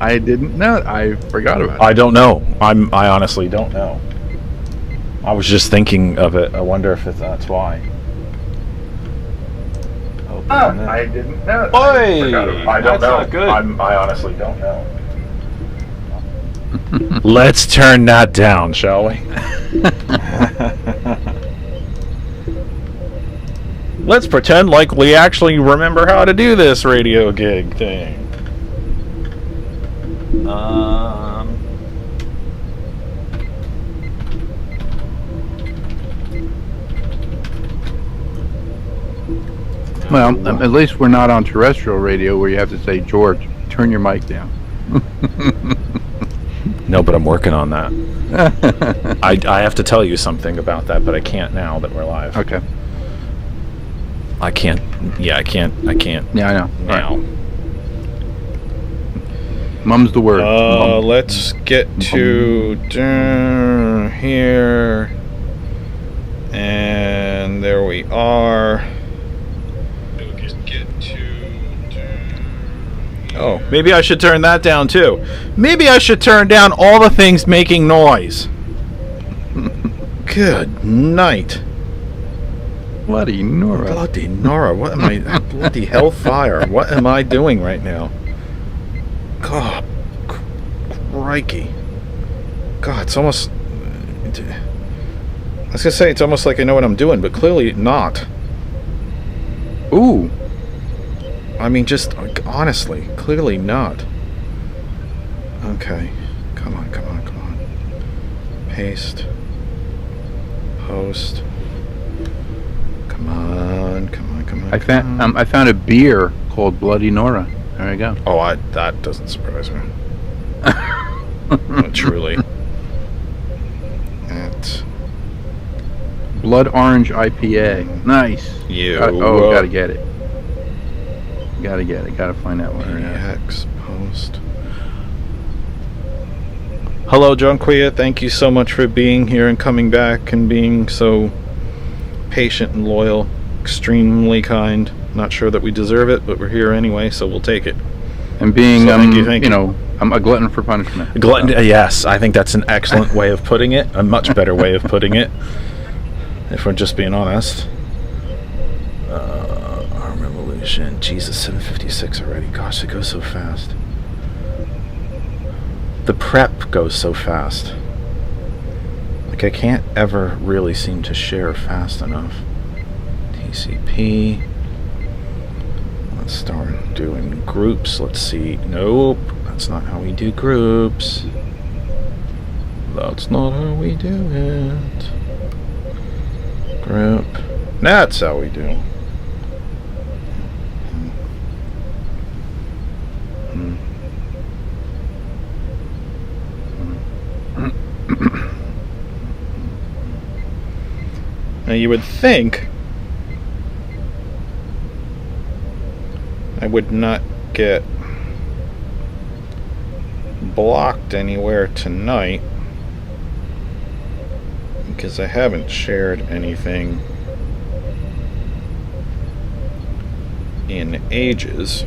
I didn't know. I forgot about it. I don't know. I honestly don't know. I was just thinking of it. I wonder if that's why. I didn't know. Boy, I don't know. Not good. I honestly don't know. Let's turn that down, shall we? Let's pretend like we actually remember how to do this radio gig thing. Well, at least we're not on terrestrial radio where you have to say, George, turn your mic down. No, but I'm working on that. I have to tell you something about that, but I can't now that we're live. Okay. I can't. Yeah, I can't. Yeah, I know. Now. Right. Mum's the word. Let's get to here. And there we are. Oh, maybe I should turn that down too. Maybe I should turn down all the things making noise. Good night. Bloody Nora. Bloody Nora. What am I? Bloody hellfire. What am I doing right now? God. Crikey. God, it's almost... I was going to say, it's almost like I know what I'm doing, but clearly not. Ooh. I mean, just honestly, clearly not. Okay. Come on. Paste. Post. Come on. I found a beer called Bloody Nora. There you go. Oh, that doesn't surprise me. Truly. At Blood Orange IPA. Nice. Gotta get it. Gotta find that one. X post. Hello, Jonquia. Thank you so much for being here and coming back and being so patient and loyal. Extremely kind. Not sure that we deserve it, but we're here anyway, so we'll take it. And being, thank you. I'm a glutton for punishment. Glutton, yes. I think that's an excellent way of putting it. A much better way of putting it, if we're just being honest. Arm Revolution. Jesus, 7:56 already. Gosh, it goes so fast. The prep goes so fast. Like, I can't ever really seem to share fast enough. TCP. Let's start doing groups. Let's see. Nope. That's not how we do groups. That's not how we do it. Group. That's how we do. Now you would think I would not get blocked anywhere tonight because I haven't shared anything in ages.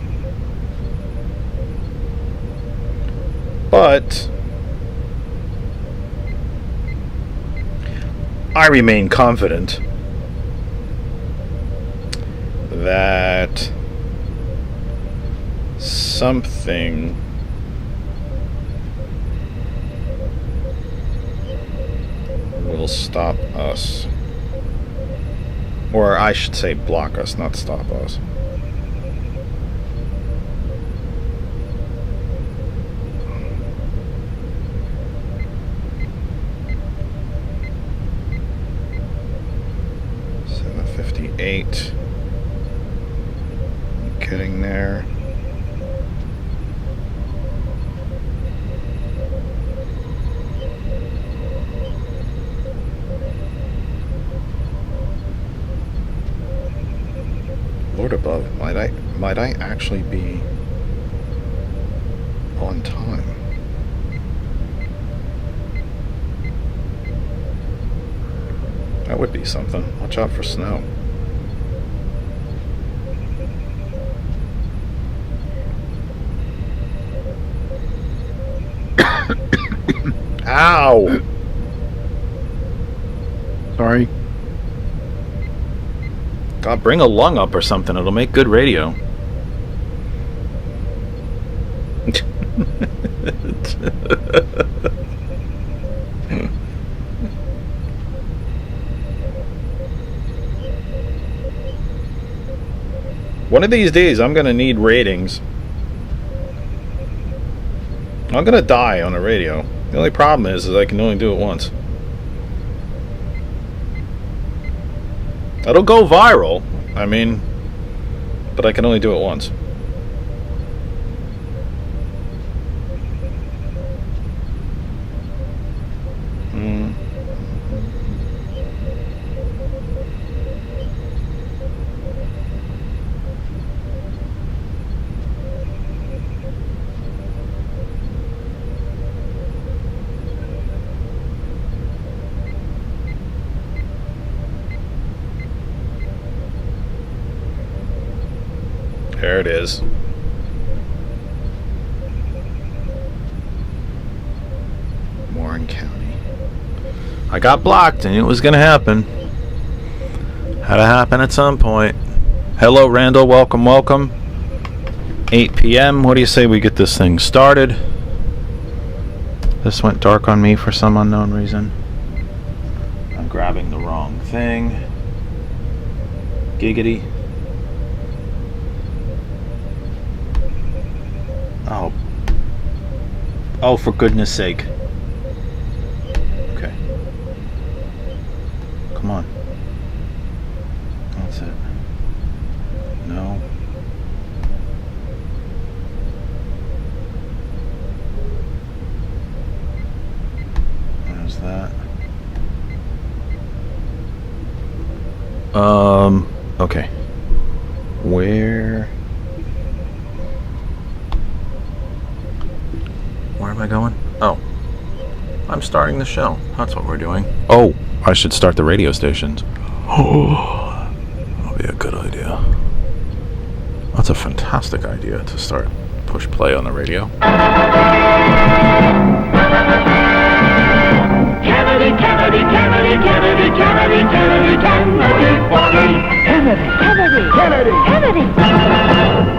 But I remain confident that something will stop us. Or I should say block us, not stop us. $7:58. Getting there. Lord above, might I actually be on time? That would be something. Watch out for snow. Ow! Sorry. God, bring a lung up or something. It'll make good radio. One of these days, I'm gonna need ratings. I'm gonna die on a radio. The only problem is I can only do it once. It'll go viral, I mean, but I can only do it once. There it is. Warren County. I got blocked, and it was going to happen. Had to happen at some point. Hello, Randall. Welcome, welcome. 8 p.m. What do you say we get this thing started? This went dark on me for some unknown reason. I'm grabbing the wrong thing. Giggity. Oh. Oh, for goodness sake. Okay. Come on. That's it. No. There's that. Okay. Where am I going? Oh. I'm starting the show. That's what we're doing. Oh, I should start the radio stations. Oh, that'll be a good idea. That's a fantastic idea to start. Push play on the radio. Kennedy, Kennedy, Kennedy, Kennedy, Kennedy, Kennedy, Kennedy, Kennedy, Kennedy, Kennedy.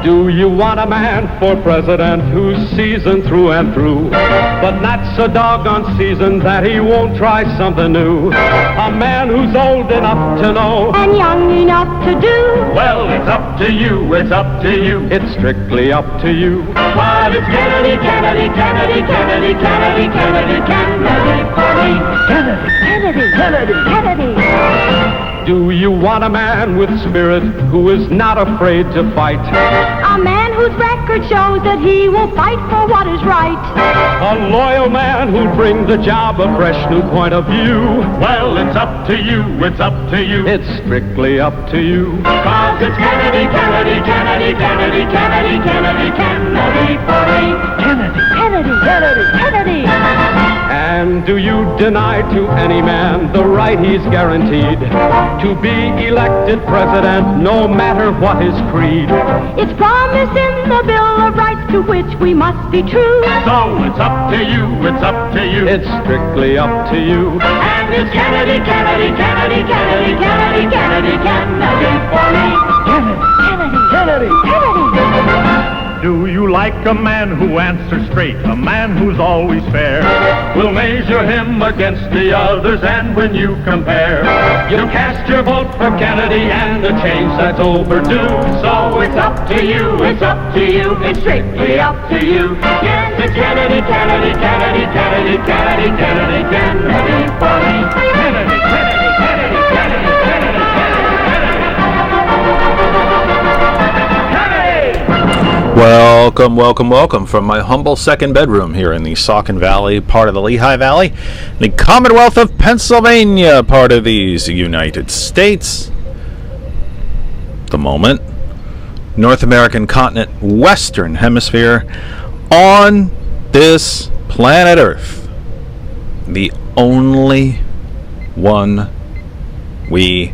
Do you want a man for president who's seasoned through and through, but not so doggone seasoned that he won't try something new? A man who's old enough to know and young enough to do. Well, it's up to you, it's up to you. It's strictly up to you. But it's Kennedy, Kennedy, Kennedy, Kennedy, Kennedy, Kennedy, Kennedy for me. Kennedy, Kennedy, Kennedy, Kennedy. Do you want a man with spirit who is not afraid to fight? A man whose record shows that he will fight for what is right. A loyal man who'll bring the job a fresh new point of view. Well, it's up to you, it's up to you. It's strictly up to you. 'Cause it's Kennedy, Kennedy, Kennedy, Kennedy, Kennedy, Kennedy, Kennedy for me. Kennedy, Kennedy, Kennedy, Kennedy. And do you deny to any man the right he's guaranteed to be elected president, no matter what his creed? It's promised in the Bill of Rights to which we must be true. So it's up to you, it's up to you. It's strictly up to you. And it's Kennedy, Kennedy, Kennedy, Kennedy, Kennedy, Kennedy, Kennedy for me. Kennedy, Kennedy, Kennedy, Kennedy. Do you like a man who answers straight, a man who's always fair? We'll measure him against the others, and when you compare, you'll cast your vote for Kennedy and the change that's overdue. So it's up to you, it's up to you, it's strictly up to you. Yes, it's Kennedy, Kennedy, Kennedy, Kennedy, Kennedy, Kennedy, Kennedy for me. Kennedy, Kennedy, Kennedy, Kennedy, Kennedy, Kennedy, Welcome, welcome, welcome from my humble second bedroom here in the Saucon Valley, part of the Lehigh Valley, the Commonwealth of Pennsylvania, part of these United States. The moment, North American continent, Western Hemisphere, on this planet Earth, the only one we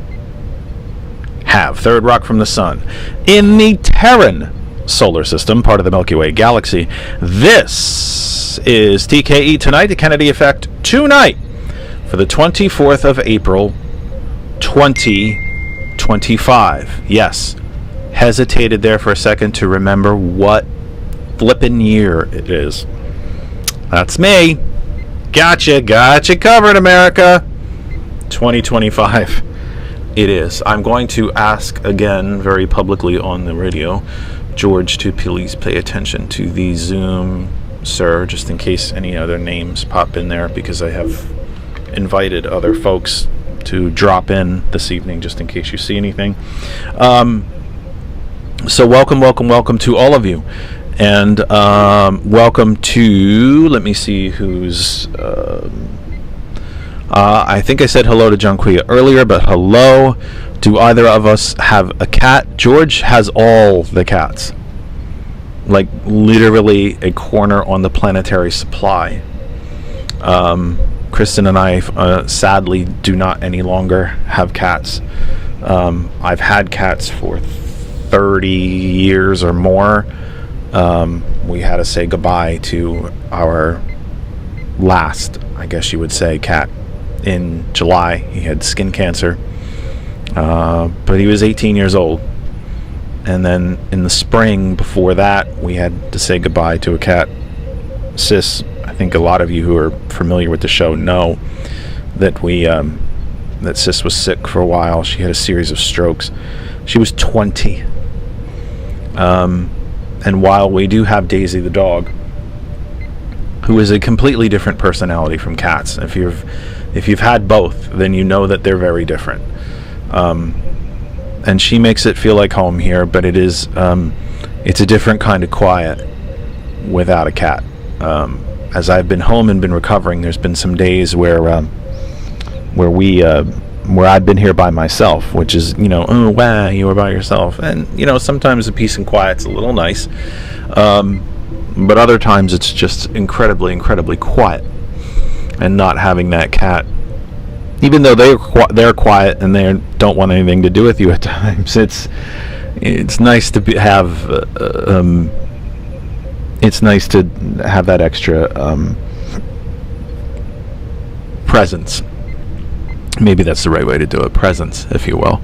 have. Third rock from the sun. In the Terran solar system, part of the Milky Way galaxy, this This is TKE Tonight, the Kennedy Effect tonight for the 24th of April, 2025. Yes, hesitated there for a second to remember what flippin' year it is. That's me. Gotcha covered, America. 2025 it is. I'm going to ask again very publicly on the radio, George, to please pay attention to the Zoom, sir, just in case any other names pop in there, because I have invited other folks to drop in this evening just in case you see anything. So welcome to all of you. And welcome to, let me see who's, I think I said hello to Junquia earlier, but hello. Do either of us have a cat? George has all the cats. Like literally a corner on the planetary supply. Kristen and I sadly do not any longer have cats. I've had cats for 30 years or more. We had to say goodbye to our last, I guess you would say, cat in July. He had skin cancer, but he was 18 years old. And then in the spring before that, we had to say goodbye to a cat. Sis, I think a lot of you who are familiar with the show know that that Sis was sick for a while. She had a series of strokes. She was 20. And while we do have Daisy the dog, who is a completely different personality from cats, if you've had both, then you know that they're very different. And she makes it feel like home here, but it's a different kind of quiet without a cat. As I've been home and been recovering, there's been some days where I've been here by myself, which is, oh wow, you were by yourself. And sometimes the peace and quiet's a little nice, but other times it's just incredibly quiet. And not having that cat, even though they're quiet and they don't want anything to do with you at times, it's nice to have it's nice to have that extra presence. Maybe that's the right way to do it, presence, if you will.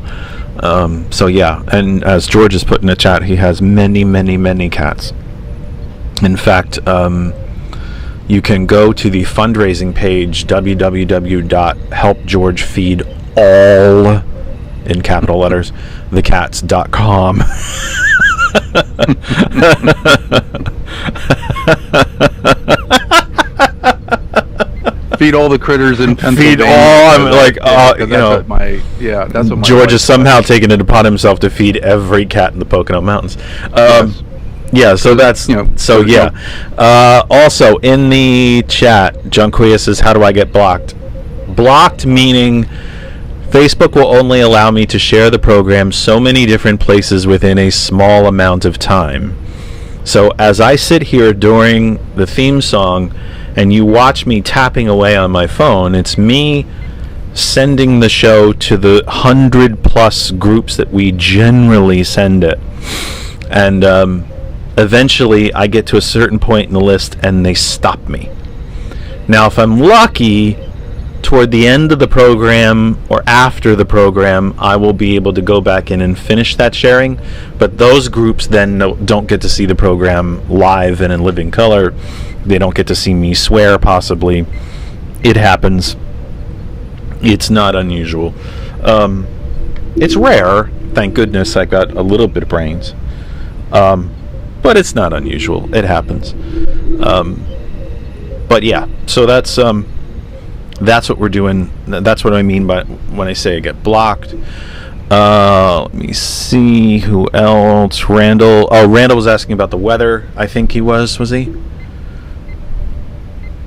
So yeah, and as George has put in the chat, he has many cats. In fact, you can go to the fundraising page, www.helpgeorgefeedall, in capital letters, thecats.com. Feed all the critters in Pennsylvania. Feed all, that's what my George has somehow taken it upon himself to feed every cat in the Pocono Mountains. Yes. Yeah, so that's, also in the chat, Junquia says, how do I get blocked? Blocked meaning Facebook will only allow me to share the program so many different places within a small amount of time. So as I sit here during the theme song and you watch me tapping away on my phone, it's me sending the show to the 100+ groups that we generally send it. And eventually I get to a certain point in the list and they stop me. Now if I'm lucky, toward the end of the program or after the program, I will be able to go back in and finish that sharing, but those groups then don't get to see the program live and in living color. They don't get to see me swear, possibly. It happens. It's not unusual. It's rare, thank goodness I got a little bit of brains. But it's not unusual. It happens. But yeah, so that's what we're doing. That's what I mean by when I say I get blocked. Let me see who else. Randall. Oh, Randall was asking about the weather. I think he was he?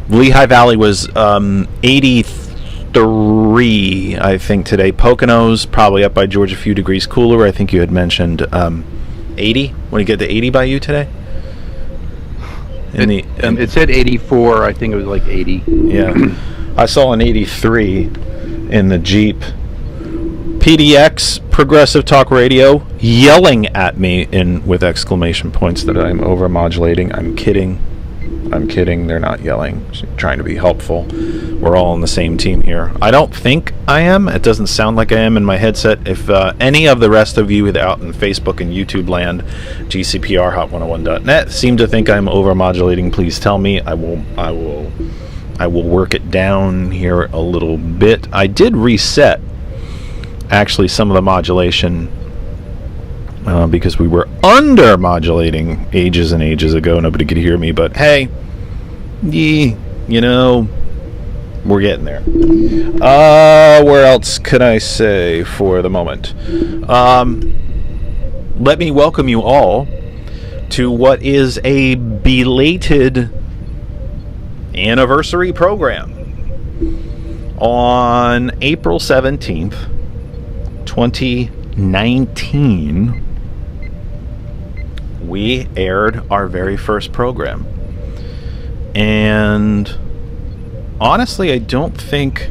Lehigh Valley was 83, I think, today. Poconos probably up by George a few degrees cooler. I think you had mentioned 80. Want to get to 80 by you today? It said 84. I think it was like 80. Yeah. I saw an 83 in the Jeep. PDX, Progressive Talk Radio, yelling at me with exclamation points that I'm overmodulating. I'm kidding. I'm kidding. They're not yelling. Just trying to be helpful. We're all on the same team here. I don't think I am. It doesn't sound like I am in my headset. If any of the rest of you out in Facebook and YouTube land, GCPR hot101.net, seem to think I'm overmodulating, please tell me. I will work it down here a little bit. I did reset actually some of the modulation because we were under modulating ages and ages ago. Nobody could hear me, but hey, you know, we're getting there. Where else could I say for the moment? Let me welcome you all to what is a belated anniversary program. On April 17th, 2019, we aired our very first program. And honestly, I don't think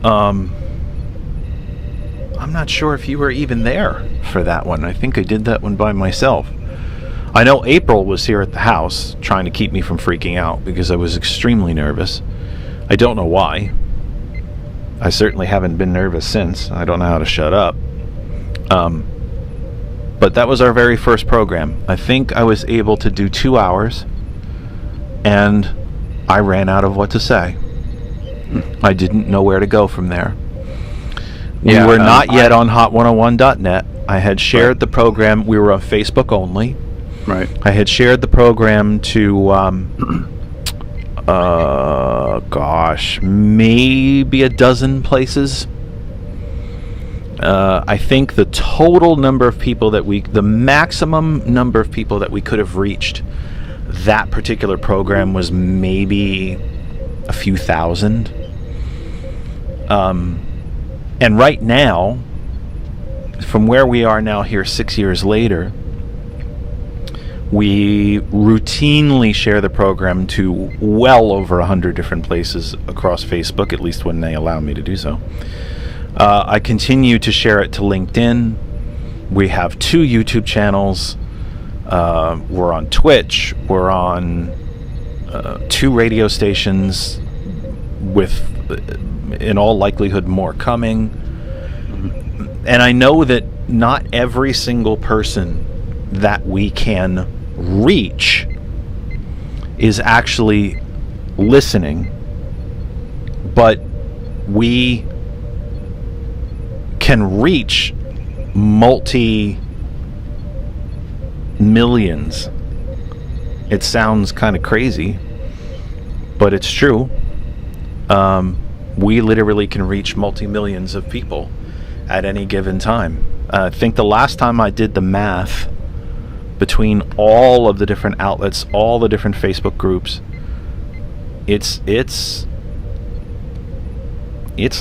I'm not sure if you were even there for that one. I think I did that one by myself. I know April was here at the house trying to keep me from freaking out because I was extremely nervous. I don't know why. I certainly haven't been nervous since. I don't know how to shut up. But that was our very first program. I think I was able to do 2 hours, and I ran out of what to say. I didn't know where to go from there. We were not yet on hot101.net. I had shared the program. We were on Facebook only. Right. I had shared the program to, maybe a dozen places. I think the total number of people the maximum number of people that we could have reached that particular program was maybe a few thousand. And right now, from where we are now here 6 years later, we routinely share the program to well over 100 different places across Facebook, at least when they allow me to do so. I continue to share it to LinkedIn. We have 2 YouTube channels. We're on Twitch. We're on 2 radio stations with, in all likelihood, more coming. And I know that not every single person that we can reach is actually listening, but we can reach multi-millions. It sounds kind of crazy, but it's true. We literally can reach multi-millions of people at any given time. I think the last time I did the math between all of the different outlets, all the different Facebook groups, it's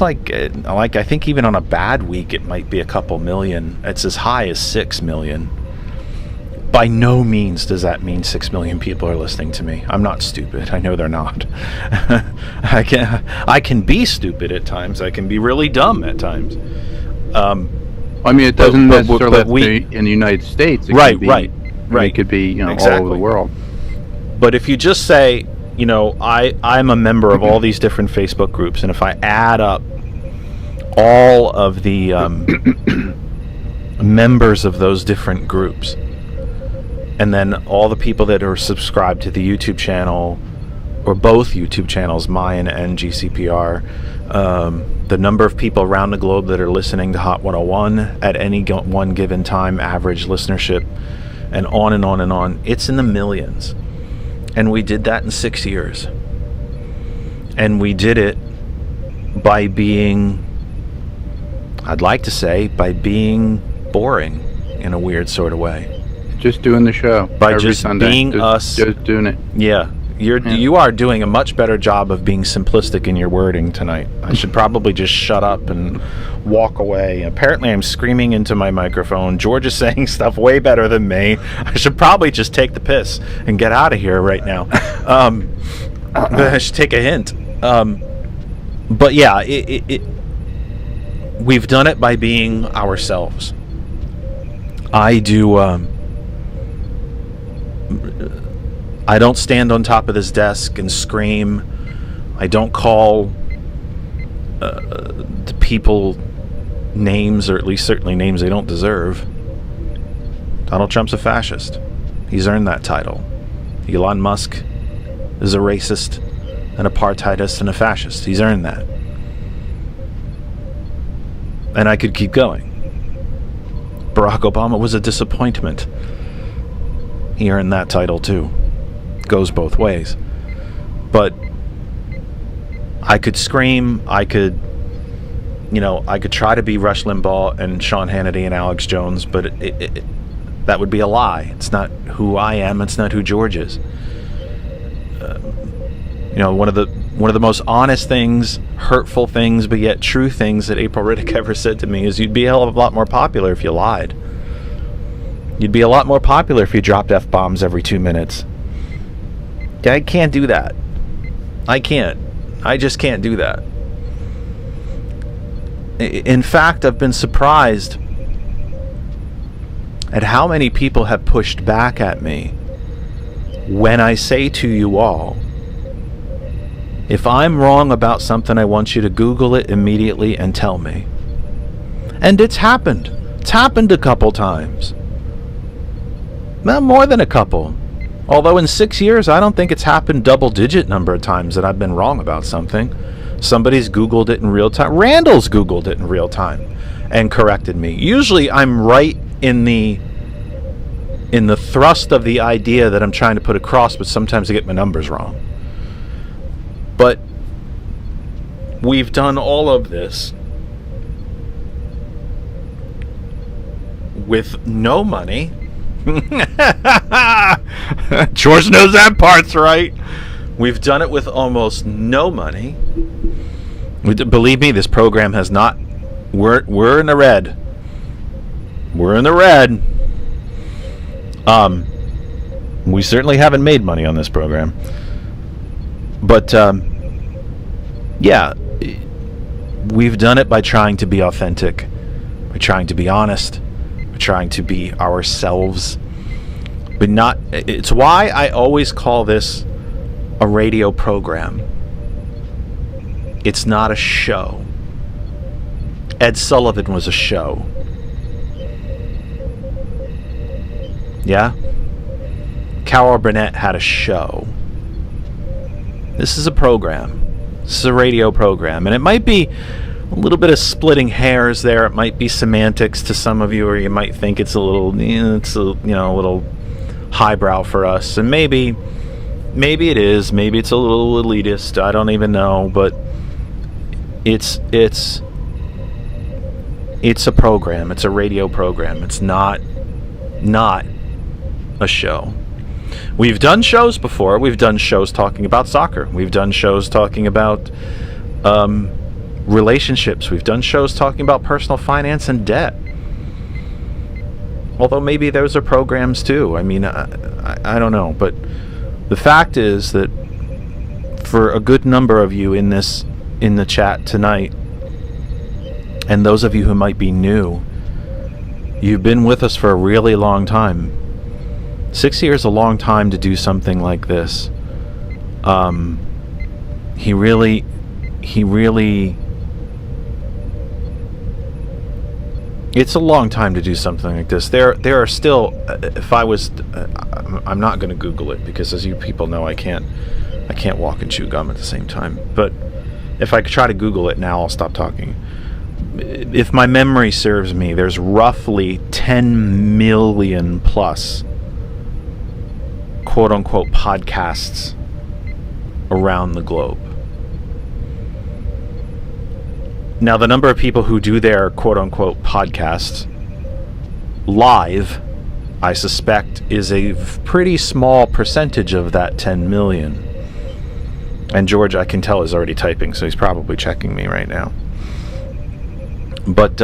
like I think even on a bad week it might be a couple million. It's as high as 6 million. By no means does that mean 6 million people are listening to me. I'm not stupid. I know they're not. I can be stupid at times. I can be really dumb at times. I mean, it doesn't necessarily have to be in the United States. It right. It could be, exactly. all over the world. But if you just say, I'm a member of all these different Facebook groups, and if I add up all of the members of those different groups, and then all the people that are subscribed to the YouTube channel, or both YouTube channels, mine and GCPR, the number of people around the globe that are listening to Hot 101 at any one given time, average listenership, and on and on and on, it's in the millions. And we did that in 6 years. And we did it by being, I'd like to say, by being boring in a weird sort of way. Just doing the show. By every just Sunday. being us. Just doing it. Yeah. You are doing a much better job of being simplistic in your wording tonight. I should probably just shut up and walk away. Apparently I'm screaming into my microphone. George is saying stuff way better than me. I should probably just take the piss and get out of here right now. I should take a hint. But yeah, we've done it by being ourselves. I don't stand on top of this desk and scream. I don't call the people names, or at least certainly names they don't deserve. Donald Trump's a fascist. He's earned that title. Elon Musk is a racist, an apartheidist, and a fascist. He's earned that. And I could keep going. Barack Obama was a disappointment. He earned that title too. Goes both ways. But I could scream, I could try to be Rush Limbaugh and Sean Hannity and Alex Jones, but that would be a lie. It's not who I am. It's not who George is. One of the most honest things, hurtful things, but yet true things that April Riddick ever said to me is, you'd be a hell of a lot more popular if you lied. You'd be a lot more popular if you dropped F-bombs every 2 minutes. I can't do that. I can't. I just can't do that. In fact, I've been surprised at how many people have pushed back at me when I say to you all, if I'm wrong about something, I want you to Google it immediately and tell me. And it's happened. It's happened a couple times. Well, more than a couple. Although in 6 years, I don't think it's happened double-digit number of times that I've been wrong about something. Somebody's Googled it in real time. Randall's Googled it in real time and corrected me. Usually I'm right in the thrust of the idea that I'm trying to put across, but sometimes I get my numbers wrong. But we've done all of this with no money. George knows that part's right. We've done it with almost no money. Believe me, this program has not. We're in the red. We're in the red. We certainly haven't made money on this program. But yeah, we've done it by trying to be authentic, by trying to be honest, by trying to be ourselves. But not. It's why I always call this a radio program. It's not a show. Ed Sullivan was a show. Yeah? Carol Burnett had a show. This is a program. This is a radio program. And it might be a little bit of splitting hairs there. It might be semantics to some of you, or you might think it's a little, a little highbrow for us. And maybe it is. Maybe it's a little elitist. I don't even know. But it's a program. It's a radio program. It's not a show. We've done shows before. We've done shows talking about soccer. We've done shows talking about relationships. We've done shows talking about personal finance and debt. Although maybe those are programs too. I mean, I don't know. But the fact is that for a good number of you in the chat tonight, and those of you who might be new, you've been with us for a really long time. 6 years is a long time to do something like this. He really it's a long time to do something like this. There are still, if I was, I'm not going to Google it, because as you people know, I can't walk and chew gum at the same time. But if I could try to Google it now, I'll stop talking. If my memory serves me, there's roughly 10 million plus quote-unquote podcasts around the globe. Now, the number of people who do their quote-unquote podcasts live, I suspect, is a pretty small percentage of that 10 million. And George, I can tell, is already typing, so he's probably checking me right now. But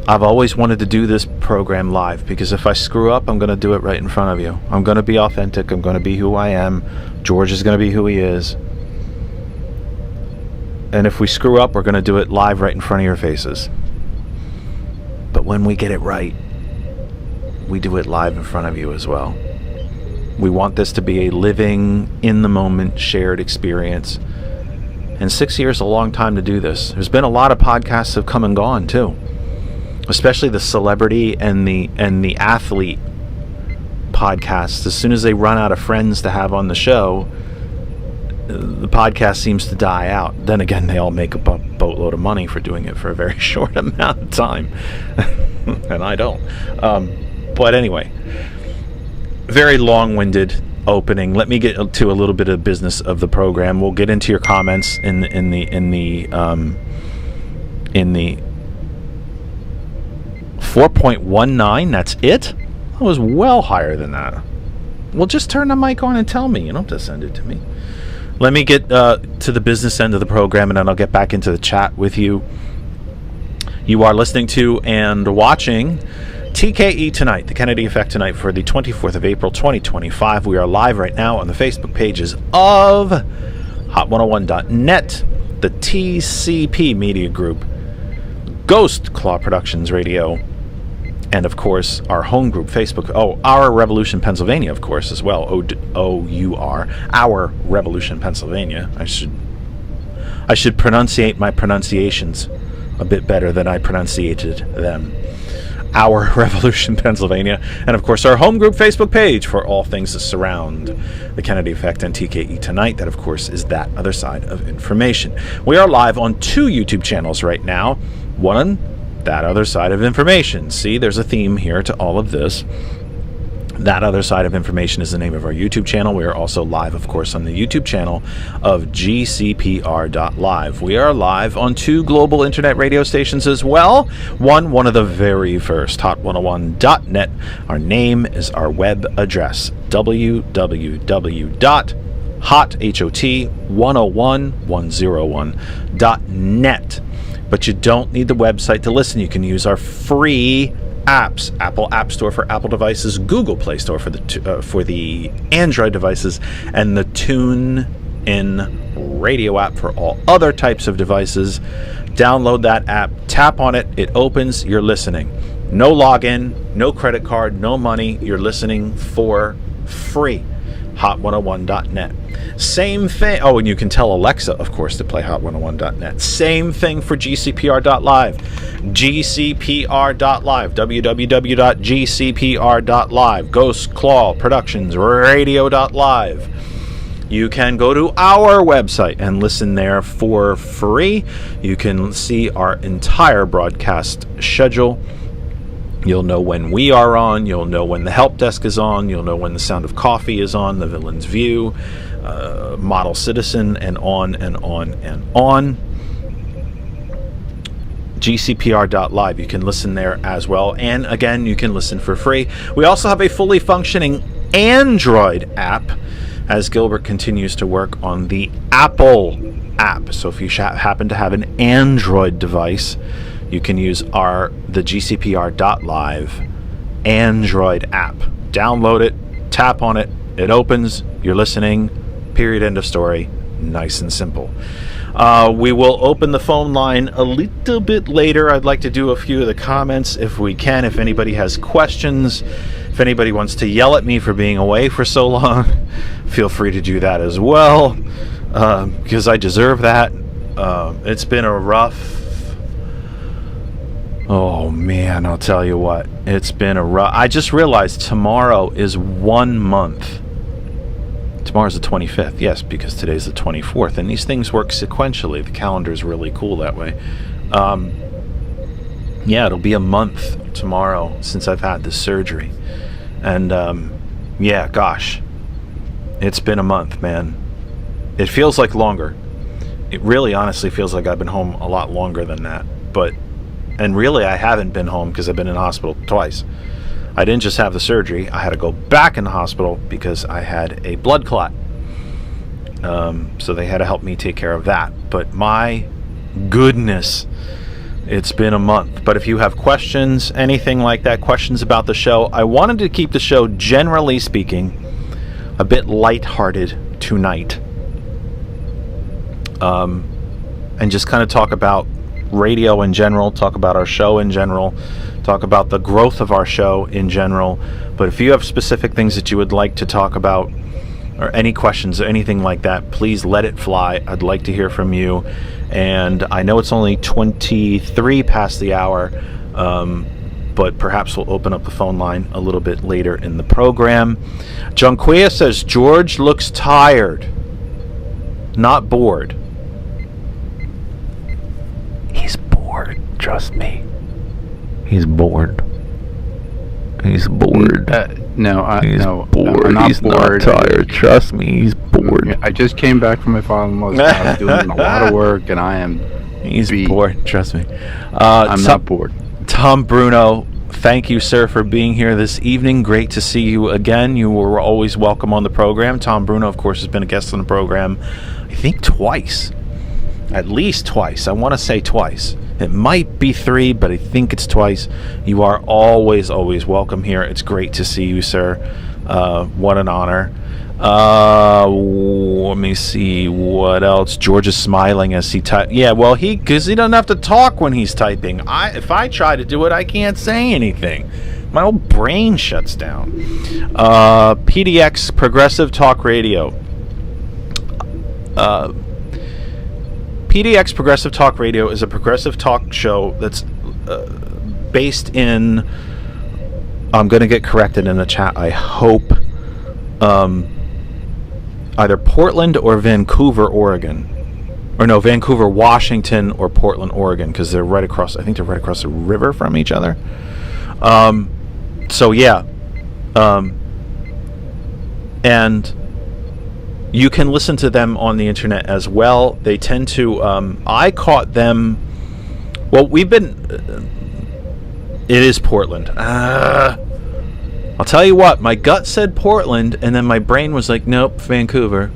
I've always wanted to do this program live, because if I screw up, I'm going to do it right in front of you. I'm going to be authentic. I'm going to be who I am. George is going to be who he is. And if we screw up, we're going to do it live right in front of your faces. But when we get it right, we do it live in front of you as well. We want this to be a living, in-the-moment, shared experience. And 6 years is a long time to do this. There's been a lot of podcasts that have come and gone, too. Especially the celebrity and the athlete podcasts. As soon as they run out of friends to have on the show, the podcast seems to die out. Then again, they all make a boatload of money for doing it for a very short amount of time. And I don't. But anyway, very long-winded opening. Let me get to a little bit of business of the program. We'll get into your comments in the 4.19. That's it? That was well higher than that. Well, just turn the mic on and tell me. You don't have to send it to me. Let me get to the business end of the program, and then I'll get back into the chat with you. You are listening to and watching TKE Tonight, the Kennedy Effect Tonight for the 24th of April, 2025. We are live right now on the Facebook pages of Hot101.net, the TCP Media Group, Ghost Claw Productions Radio, and, of course, our home group, Facebook. Oh, Our Revolution Pennsylvania, of course, as well. O-U-R. Our Revolution Pennsylvania. I should pronunciate my pronunciations a bit better than I pronunciated them. Our Revolution Pennsylvania. And, of course, our home group Facebook page for all things that surround the Kennedy Effect and TKE Tonight. That, of course, is That Other Side of Information. We are live on 2 YouTube channels right now. One, That Other Side of Information. See, there's a theme here to all of this. That Other Side of Information is the name of our YouTube channel. We are also live, of course, on the YouTube channel of GCPR.live. We are live on 2 global internet radio stations as well. One of the very first, Hot101.net. Our name is our web address, www.hot101.net. But you don't need the website to listen. You can use our free apps: Apple App Store for Apple devices, Google Play Store for the Android devices, and the TuneIn radio app for all other types of devices. Download that app, tap on it, it opens, you're listening. No login, no credit card, no money. You're listening for free. Hot101.net. Same thing. Oh, and you can tell Alexa, of course, to play Hot101.net. Same thing for GCPR.live. GCPR.live. www.gcpr.live. Ghost Claw Productions Radio.live. You can go to our website and listen there for free. You can see our entire broadcast schedule. You'll know when we are on. You'll know when the help desk is on. You'll know when the Sound of Coffee is on, the Villain's View, Model Citizen, and on and on and on. GCPR.live. You can listen there as well. And again, you can listen for free. We also have a fully functioning Android app, as Gilbert continues to work on the Apple app. So if you happen to have an Android device, you can use the GCPR.live Android app. Download it, tap on it, it opens, you're listening, period, end of story. Nice and simple. We will open the phone line a little bit later. I'd like to do a few of the comments if we can. If anybody has questions, if anybody wants to yell at me for being away for so long, feel free to do that as well, because I deserve that. It's been a rough... Oh man, I'll tell you what. It's been a rough... I just realized tomorrow is 1 month. Tomorrow's the 25th, yes, because today's the 24th, and these things work sequentially. The calendar's really cool that way. Yeah, it'll be a month tomorrow since I've had this surgery. And, yeah, gosh. It's been a month, man. It feels like longer. It really honestly feels like I've been home a lot longer than that. And really, I haven't been home because I've been in the hospital twice. I didn't just have the surgery. I had to go back in the hospital because I had a blood clot. So they had to help me take care of that. But my goodness, it's been a month. But if you have questions, anything like that, questions about the show, I wanted to keep the show, generally speaking, a bit lighthearted tonight. And just kind of talk about radio in general, talk about our show in general, talk about the growth of our show in general. But if you have specific things that you would like to talk about, or any questions or anything like that, please let it fly. I'd like to hear from you. And I know it's only 23 past the hour, but perhaps we'll open up the phone line a little bit later in the program. Junquia says, George looks tired, not bored. He's bored, trust me. He's bored. He's bored. He's bored. I'm not he's bored. Not tired. Trust me, he's bored. I just came back from my father-in-law's house doing a lot of work, and I am. He's bored. Trust me. I'm not bored. Tom Bruno, thank you, sir, for being here this evening. Great to see you again. You were always welcome on the program. Tom Bruno, of course, has been a guest on the program, I think twice. At least twice. I want to say twice. It might be 3, but I think it's twice. You are always welcome here. It's great to see you, sir. What an honor. Let me see what else. George is smiling as he types. Yeah, well, because he doesn't have to talk when he's typing. If I try to do it, I can't say anything. My whole brain shuts down. PDX, Progressive Talk Radio. PDX Progressive Talk Radio is a progressive talk show that's based in, I'm going to get corrected in the chat, I hope, either Portland or Vancouver, Oregon. Or no, Vancouver, Washington, or Portland, Oregon, because they're right across, I think they're right across the river from each other. So yeah. And you can listen to them on the internet as well. They tend to, I caught them, well, we've been, it is Portland. I'll tell you what, my gut said Portland, and then my brain was like, nope, Vancouver.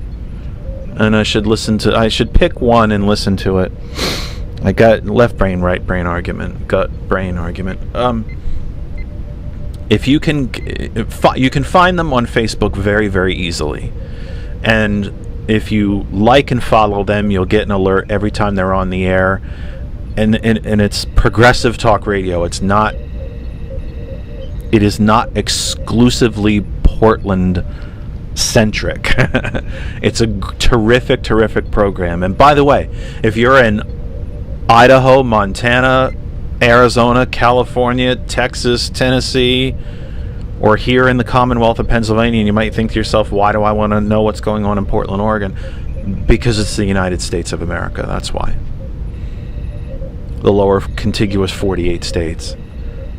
And I should pick one and listen to it. I got left brain, right brain argument, gut brain argument. If you can find them on Facebook very, very easily. And if you like and follow them, you'll get an alert every time they're on the air. And it's progressive talk radio. It is not exclusively Portland centric. It's a terrific, terrific program. And by the way, if you're in Idaho, Montana, Arizona, California, Texas, Tennessee, or here in the Commonwealth of Pennsylvania, and you might think to yourself, why do I want to know what's going on in Portland, Oregon? Because it's the United States of America, that's why. The lower contiguous 48 states.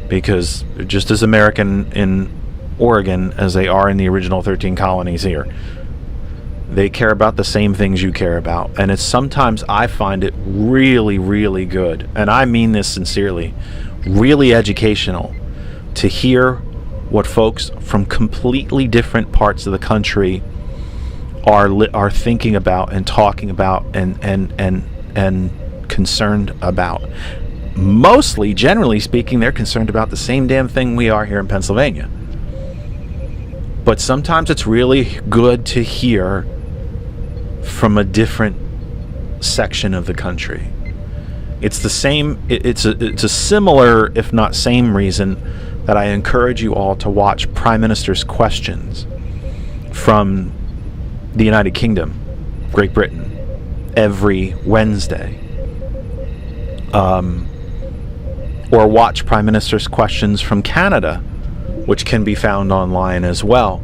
Because just as American in Oregon as they are in the original 13 colonies here, they care about the same things you care about. And it's sometimes, I find it really, really good, and I mean this sincerely, really educational, to hear what folks from completely different parts of the country are thinking about and talking about and concerned about. Mostly, generally speaking, they're concerned about the same damn thing we are here in Pennsylvania. But sometimes it's really good to hear from a different section of the country. It's the same, it's a similar, if not same reason that I encourage you all to watch Prime Minister's Questions from the United Kingdom, Great Britain, every Wednesday. Or watch Prime Minister's Questions from Canada, which can be found online as well.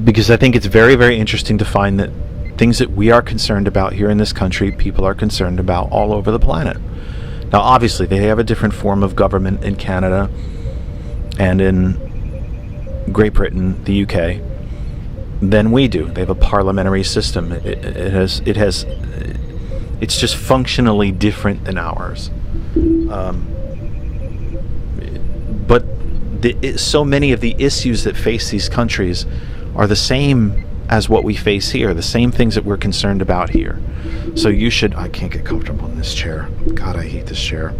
Because I think it's very, very interesting to find that things that we are concerned about here in this country, people are concerned about all over the planet. Now, obviously, they have a different form of government in Canada and in Great Britain, the UK, than we do. They have a parliamentary system. It's just functionally different than ours. But so many of the issues that face these countries are the same as what we face here, the same things that we're concerned about here. So you should, I can't get comfortable in this chair. God, I hate this chair.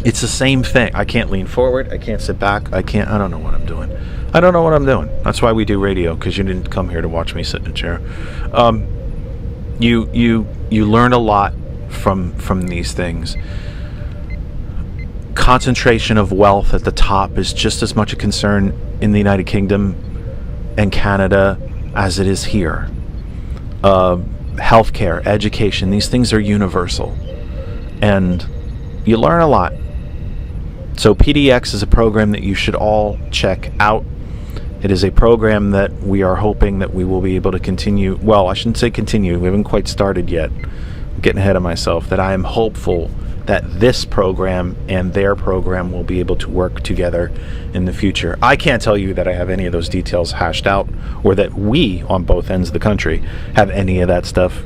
It's the same thing. I can't lean forward. I can't sit back. I don't know what I'm doing. That's why we do radio, because you didn't come here to watch me sit in a chair. You learn a lot from these things. Concentration of wealth at the top is just as much a concern in the United Kingdom and Canada as it is here. Healthcare, education, these things are universal, and you learn a lot. So PDX is a program that you should all check out. It is a program that we are hoping that we will be able to continue. Well, I shouldn't say continue. We haven't quite started yet. I'm getting ahead of myself. That I am hopeful that this program and their program will be able to work together in the future. I can't tell you that I have any of those details hashed out, or that we, on both ends of the country, have any of that stuff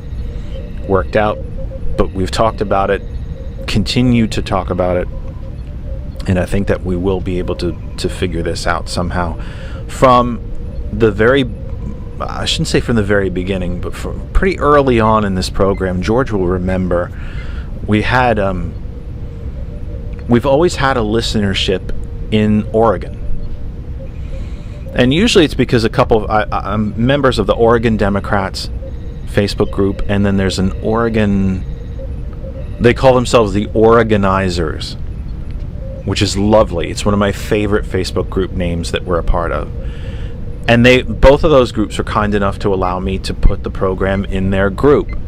worked out. But we've talked about it, continue to talk about it, and I think that we will be able to figure this out somehow. From the very, I shouldn't say from the very beginning, but from pretty early on in this program, George will remember, we've always had a listenership in Oregon. And usually it's because a couple of members of the Oregon Democrats Facebook group, and then there's an Oregon, they call themselves the Oregonizers, which is lovely. It's one of my favorite Facebook group names that we're a part of. And both of those groups are kind enough to allow me to put the program in their group.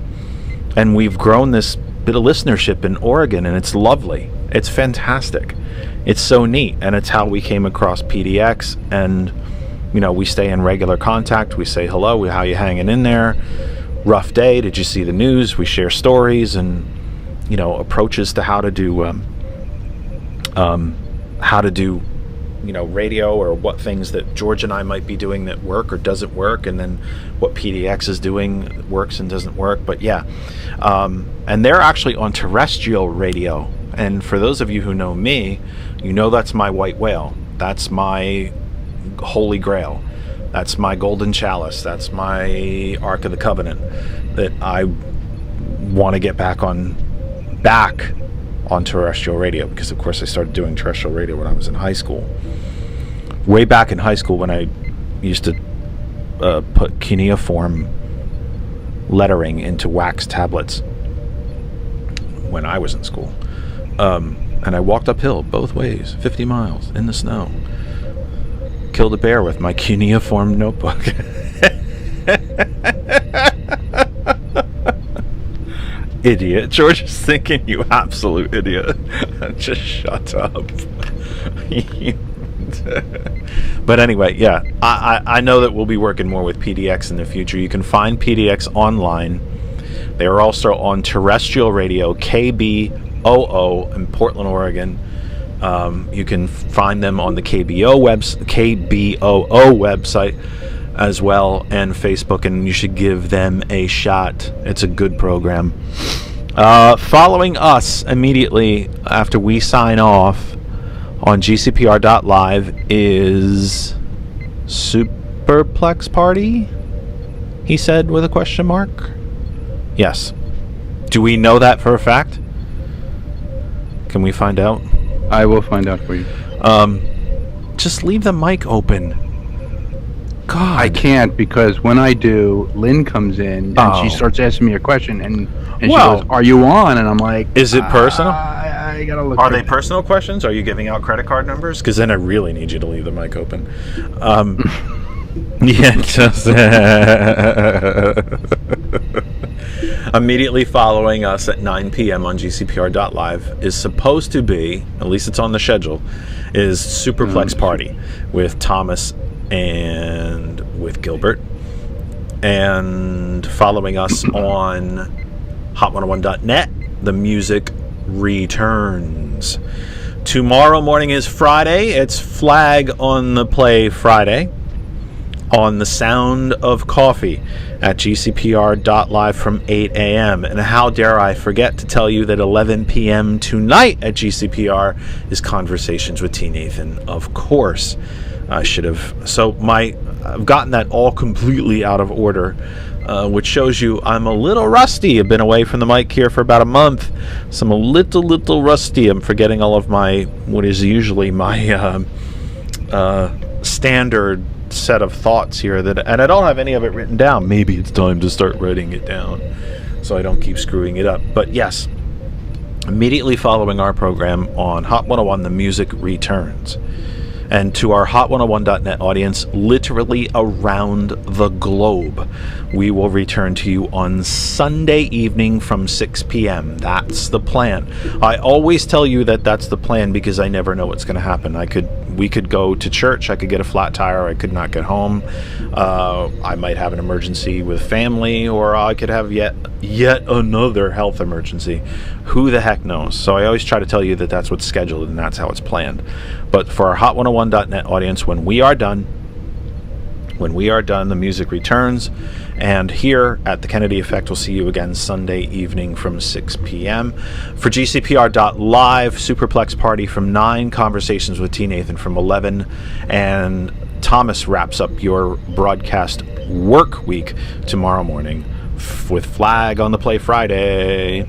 And we've grown this bit of listenership in Oregon, and it's lovely. It's fantastic. It's so neat, and it's how we came across PDX. And we stay in regular contact. We say hello, how you hanging in there? Rough day, did you see the news? We share stories and approaches to how to do radio, or what things that George and I might be doing that work or doesn't work, and then what PDX is doing that works and doesn't work. But yeah, and they're actually on terrestrial radio, and for those of you who know me, that's my white whale, that's my holy grail, that's my golden chalice, that's my Ark of the Covenant that I want to get back on terrestrial radio, because of course I started doing terrestrial radio when I was in high school. Way back in high school, when I used to put cuneiform lettering into wax tablets when I was in school. And I walked uphill both ways, 50 miles in the snow. Killed a bear with my cuneiform notebook. Idiot. George is thinking, you absolute idiot. Just shut up. But anyway, yeah, I know that we'll be working more with PDX in the future. You can find PDX online. They are also on terrestrial radio, KBOO in Portland, Oregon. You can find them on the KBOO website as well, and Facebook, and you should give them a shot. It's a good program. Following us immediately after we sign off on GCPR.live is Superplex Party, he said with a question mark. Yes. Do we know that for a fact? Can we find out? I will find out for you. Just leave the mic open. God. I can't, because when I do, Lynn comes in and she starts asking me a question, and she goes, "Are you on?" And I'm like, "Is it personal?" I gotta look. Are they personal questions? Are you giving out credit card numbers? Because then I really need you to leave the mic open. Yeah, just immediately following us at 9 p.m. on GCPR.live is supposed to be, at least it's on the schedule, is Superplex Party with Thomas and with Gilbert. And following us on hot101.net, the music returns. Tomorrow morning is Friday. It's Flag on the Play Friday on the Sound of Coffee at GCPR.live from 8 a.m. And how dare I forget to tell you that 11 p.m. tonight at GCPR is Conversations with T. Nathan, of course. I should have. So I've gotten that all completely out of order, which shows you I'm a little rusty. I've been away from the mic here for about a month, so I'm a little rusty. I'm forgetting all of what is usually my standard set of thoughts here, and I don't have any of it written down. Maybe it's time to start writing it down. so I don't keep screwing it up. But yes, immediately following our program on Hot 101, the music returns. And to our hot101.net audience, literally around the globe, we will return to you on Sunday evening from 6 p.m. That's the plan. I always tell you that that's the plan because I never know what's going to happen. We could go to church, I could get a flat tire, I could not get home, I might have an emergency with family, or I could have yet another health emergency. Who the heck knows? So I always try to tell you that that's what's scheduled and that's how it's planned. But for our hot101.net audience, when we are done, the music returns. And here at the Kennedy Effect, we'll see you again Sunday evening from 6 p.m. For GCPR.live, Superplex Party from 9, Conversations with T. Nathan from 11, and Thomas wraps up your broadcast work week tomorrow morning with Flag on the Play Friday.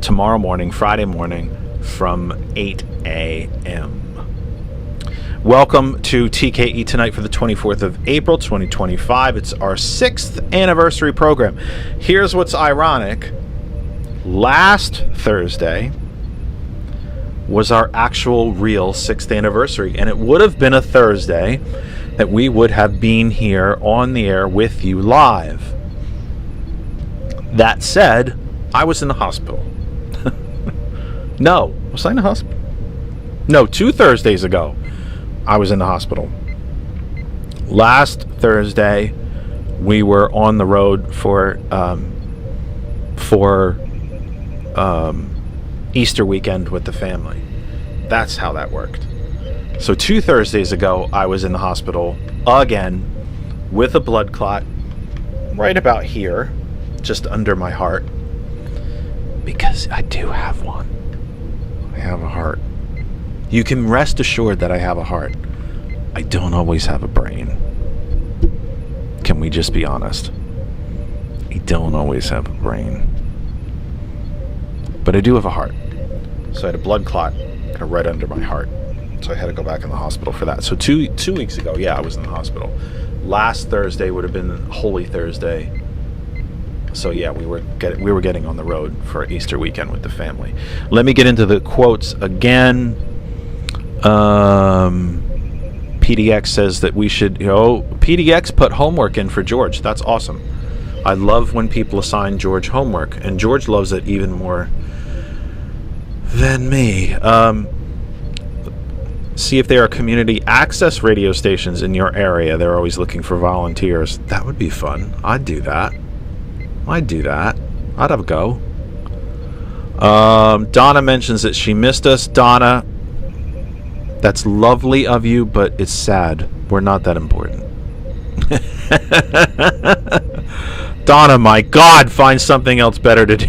Tomorrow morning, Friday morning, from 8 a.m. Welcome to TKE Tonight for the 24th of April, 2025. It's our 6th anniversary program. Here's what's ironic. Last Thursday was our actual real 6th anniversary, and it would have been a Thursday that we would have been here on the air with you live. That said, I was in the hospital. No, was I in the hospital? No, 2 Thursdays ago, I was in the hospital. Last Thursday, we were on the road for Easter weekend with the family. That's how that worked. So 2 Thursdays ago, I was in the hospital again with a blood clot right about here, just under my heart, because I do have one. I have a heart. You can rest assured that I have a heart. I don't always have a brain. Can we just be honest? I don't always have a brain. But I do have a heart. So I had a blood clot kind of right under my heart. So I had to go back in the hospital for that. So two weeks ago, I was in the hospital. Last Thursday would have been Holy Thursday. So we were getting on the road for Easter weekend with the family. Let me get into the quotes again. PDX says that we should, PDX put homework in for George. That's awesome. I love when people assign George homework, and George loves it even more than me. See if there are community access radio stations in your area. They're always looking for volunteers. That would be fun. I'd do that. I'd have a go. Donna mentions that she missed us. Donna, that's lovely of you, but it's sad. We're not that important. Donna, my God, find something else better to do.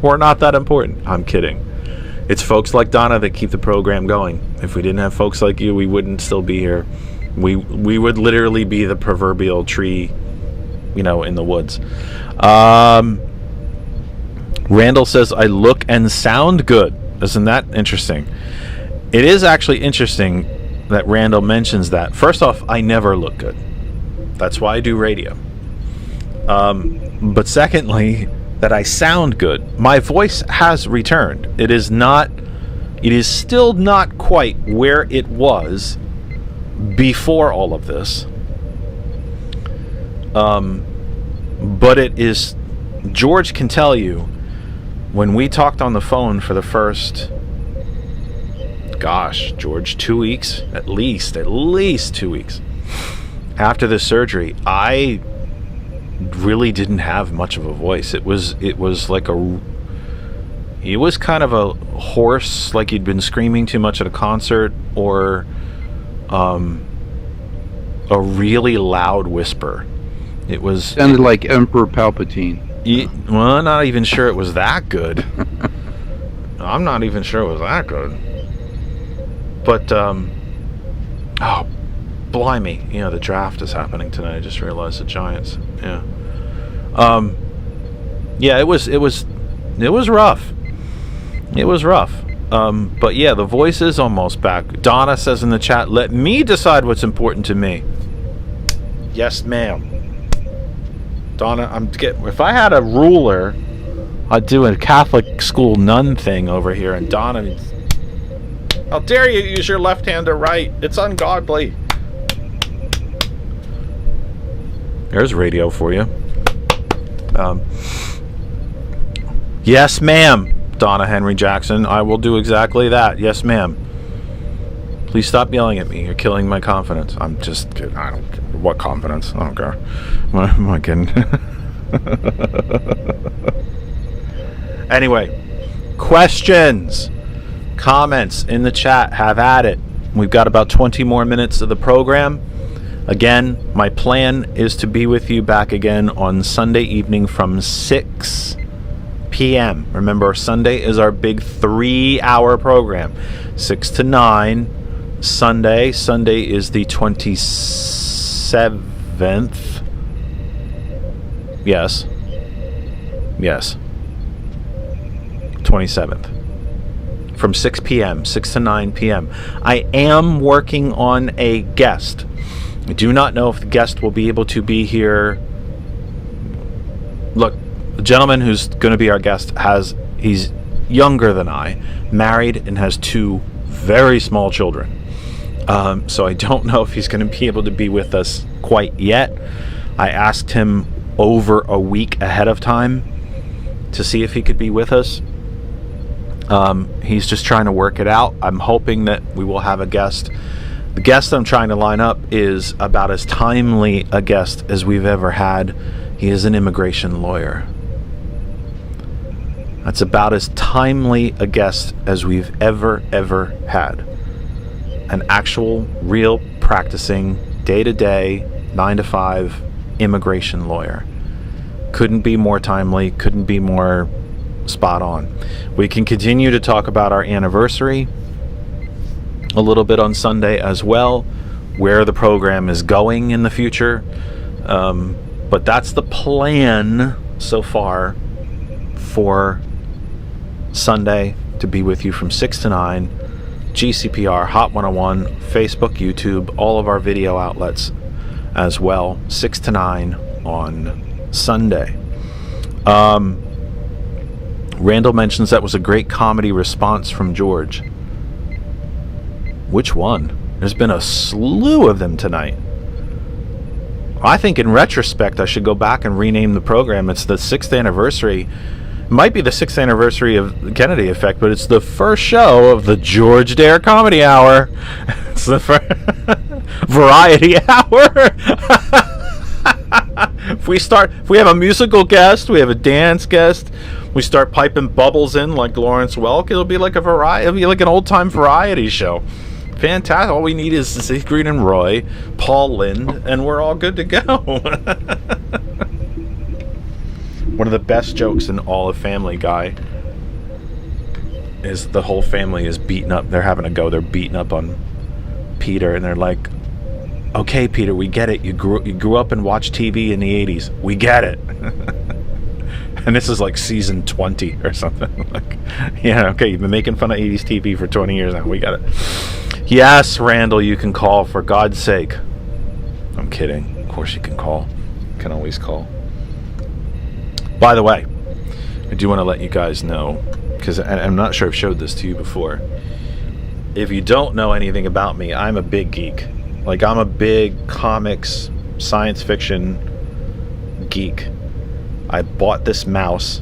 We're not that important. I'm kidding. It's folks like Donna that keep the program going. If we didn't have folks like you, we wouldn't still be here. We would literally be the proverbial tree, in the woods. Randall says, I look and sound good. Isn't that interesting? It is actually interesting that Randall mentions that. First off, I never look good. That's why I do radio. But secondly, that I sound good. My voice has returned. It is still not quite where it was before all of this. But it is, George can tell you, when we talked on the phone for the first, George, 2 weeks, at least 2 weeks after the surgery, I really didn't have much of a voice. It was like it was kind of a hoarse, like you'd been screaming too much at a concert, or a really loud whisper. It sounded like Emperor Palpatine. Well, I'm not even sure it was that good. I'm not even sure it was that good. But, blimey. The draft is happening tonight. I just realized the Giants. Yeah. It was rough. It was rough. But yeah, the voice is almost back. Donna says in the chat, let me decide what's important to me. Yes, ma'am. Donna, if I had a ruler, I'd do a Catholic school nun thing over here, and Donna, how dare you use your left hand to write? It's ungodly. There's radio for you. Yes, ma'am, Donna Henry Jackson. I will do exactly that. Yes, ma'am. Please stop yelling at me. You're killing my confidence. I'm just kidding. I don't care. What confidence? I don't care. What am I kidding? Anyway, questions, comments in the chat. Have at it. We've got about 20 more minutes of the program. Again, my plan is to be with you back again on Sunday evening from 6 p.m. Remember, Sunday is our big 3-hour program. 6 to 9. Sunday is the 27th. Yes 27th from 6 p.m. 6 to 9 p.m. I am working on a guest. I do not know if the guest will be able to be here. Look, the gentleman who's going to be our guest he's younger than I, married, and has 2 very small children. So I don't know if he's going to be able to be with us quite yet. I asked him over a week ahead of time to see if he could be with us. He's just trying to work it out. I'm hoping that we will have a guest. The guest I'm trying to line up is about as timely a guest as we've ever had. He is an immigration lawyer. That's about as timely a guest as we've ever had. An actual, real, practicing, day-to-day, 9-to-5 immigration lawyer. Couldn't be more timely, couldn't be more spot on. We can continue to talk about our anniversary a little bit on Sunday as well, where the program is going in the future. But that's the plan so far for Sunday, to be with you from 6 to 9. GCPR, Hot 101, Facebook, YouTube, all of our video outlets as well, 6 to 9 on Sunday. Randall mentions that was a great comedy response from George. Which one? There's been a slew of them tonight. I think in retrospect I should go back and rename the program. It's the 6th anniversary. It might be the 6th anniversary of the Kennedy Effect, but it's the first show of the George Dare Comedy Hour. It's the Variety Hour. If we have a musical guest, we have a dance guest, we start piping bubbles in like Lawrence Welk, it'll be like it'll be like an old-time variety show. Fantastic. All we need is Seth Green and Roy, Paul Lind, and we're all good to go. One of the best jokes in all of Family Guy is the whole family is beaten up. They're having a go. They're beating up on Peter, and they're like, "Okay, Peter, we get it. You grew up and watched TV in the 80s. We get it." And this is like season 20 or something. Like, yeah, okay, you've been making fun of 80s TV for 20 years now. We got it. Yes, Randall, you can call, for God's sake. I'm kidding. Of course you can call. You can always call. By the way, I do want to let you guys know, because I'm not sure I've showed this to you before. If you don't know anything about me, I'm a big geek. Like, I'm a big comics, science fiction geek. I bought this mouse,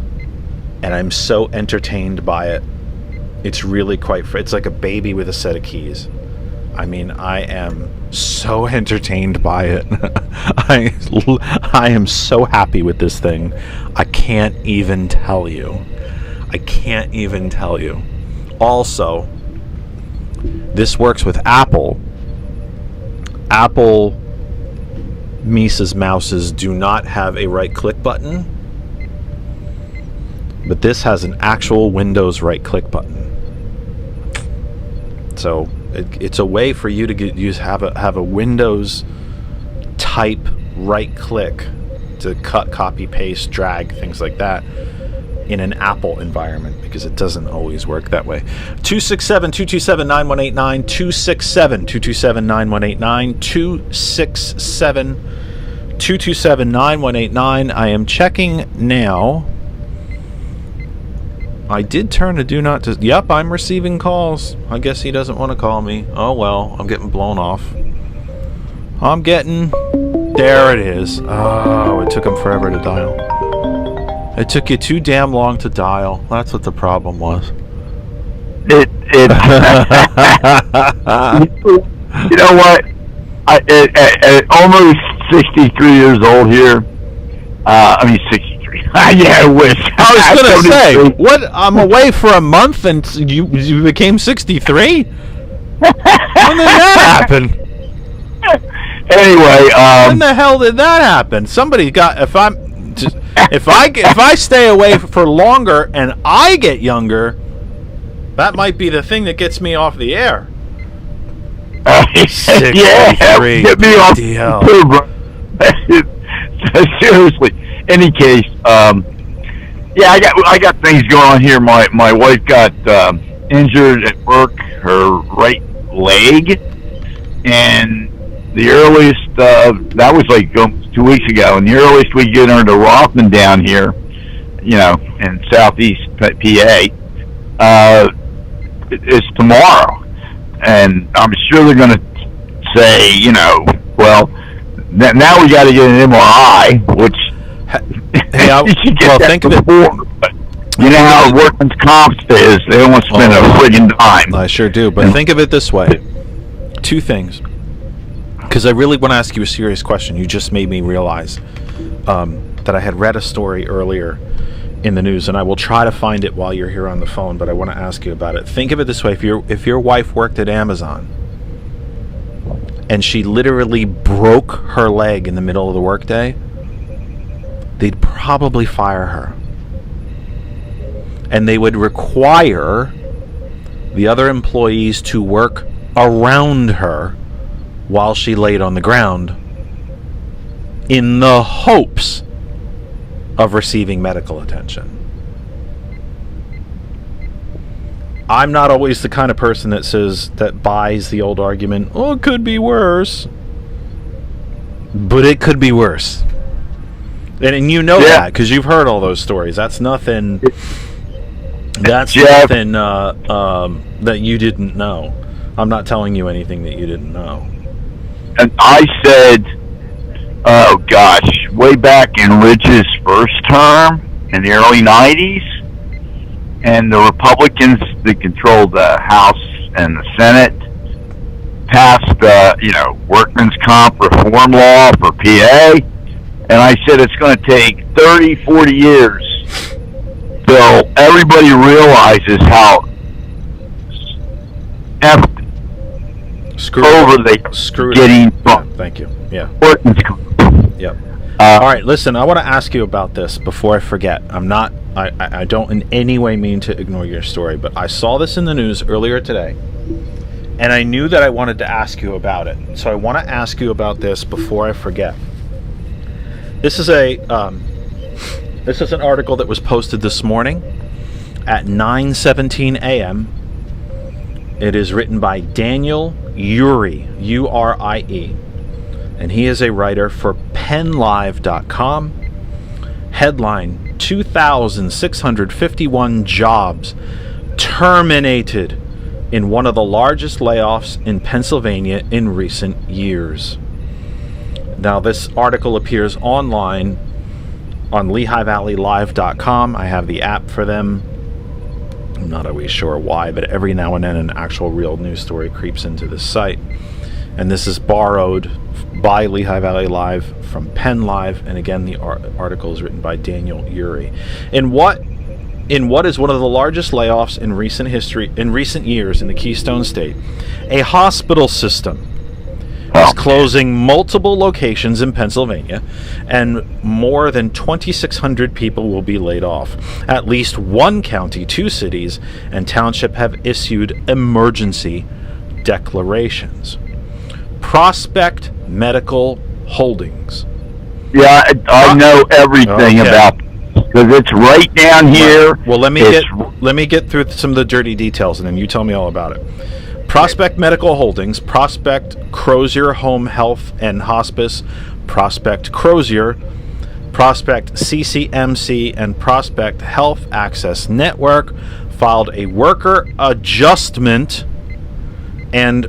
and I'm so entertained by it. It's really it's like a baby with a set of keys. I mean, I am so entertained by it. I am so happy with this thing. I can't even tell you. Also, this works with Apple. Apple Mises mouses do not have a right-click button, but this has an actual Windows right-click button. So it's a way for you to have a Windows type right-click to cut, copy, paste, drag, things like that in an Apple environment, because it doesn't always work that way. 267-227-9189, 267-227-9189, 267 227-9189. I am checking now. I did turn to do not to. Yep, I'm receiving calls. I guess he doesn't want to call me. Oh well, I'm getting blown off. There it is. Oh, it took him forever to dial. It took you too damn long to dial. That's what the problem was. You know what? At almost 63 years old here. 63. Yeah, I wish. I was going to say, what? I'm away for a month and you became 63? When did that happen? Anyway, when the hell did that happen? Somebody got. If I stay away for longer and I get younger, that might be the thing that gets me off the air. 63. Yeah, get me off too, bro. Seriously. Any case, yeah, I got things going on here. My wife got injured at work, her right leg, and the earliest that was like 2 weeks ago, and the earliest we get her to Rothman down here, in southeast PA, is tomorrow. And I'm sure they're going to say, well, now we got to get an MRI, which think of it. But you know how workman's comp is. They don't want to spend a friggin' dime. I sure do. But think of it this way. Two things. Because I really want to ask you a serious question. You just made me realize that I had read a story earlier in the news, and I will try to find it while you're here on the phone, but I want to ask you about it. Think of it this way. If your wife worked at Amazon and she literally broke her leg in the middle of the workday, they'd probably fire her. And they would require the other employees to work around her while she laid on the ground in the hopes of receiving medical attention. I'm not always the kind of person that buys the old argument, oh, it could be worse. But it could be worse. And you know that because you've heard all those stories. That's nothing. That's nothing that you didn't know. I'm not telling you anything that you didn't know. And I said, oh gosh, way back in Rich's first term in the early 90s, and the Republicans that controlled the House and the Senate passed workman's comp reform law for PA, and I said it's going to take 30, 40 years till everybody realizes how screwed getting from. Yeah, thank you. Yeah. Workman's comp. Yep. All right, listen, I want to ask you about this before I forget. I don't in any way mean to ignore your story, but I saw this in the news earlier today, and I knew that I wanted to ask you about it. So I want to ask you about this before I forget. This is an article that was posted this morning at 9:17 a.m. It is written by Daniel Urie, U-R-I-E. And he is a writer for PennLive.com. Headline, 2,651 jobs terminated in one of the largest layoffs in Pennsylvania in recent years. Now, this article appears online on LehighValleyLive.com. I have the app for them. I'm not always sure why, but every now and then an actual real news story creeps into this site. And this is borrowed by Lehigh Valley Live from Penn Live, and again, the article is written by Daniel Urie. In what is one of the largest layoffs in recent years in the Keystone State, a hospital system is closing multiple locations in Pennsylvania, and more than 2,600 people will be laid off. At least one county, 2 cities, and township have issued emergency declarations. Prospect Medical Holdings. Yeah, I know everything about it because it's right down here. Well, let me get through some of the dirty details, and then you tell me all about it. Prospect Medical Holdings, Prospect Crozier Home Health and Hospice, Prospect Crozier, Prospect CCMC, and Prospect Health Access Network filed a worker adjustment and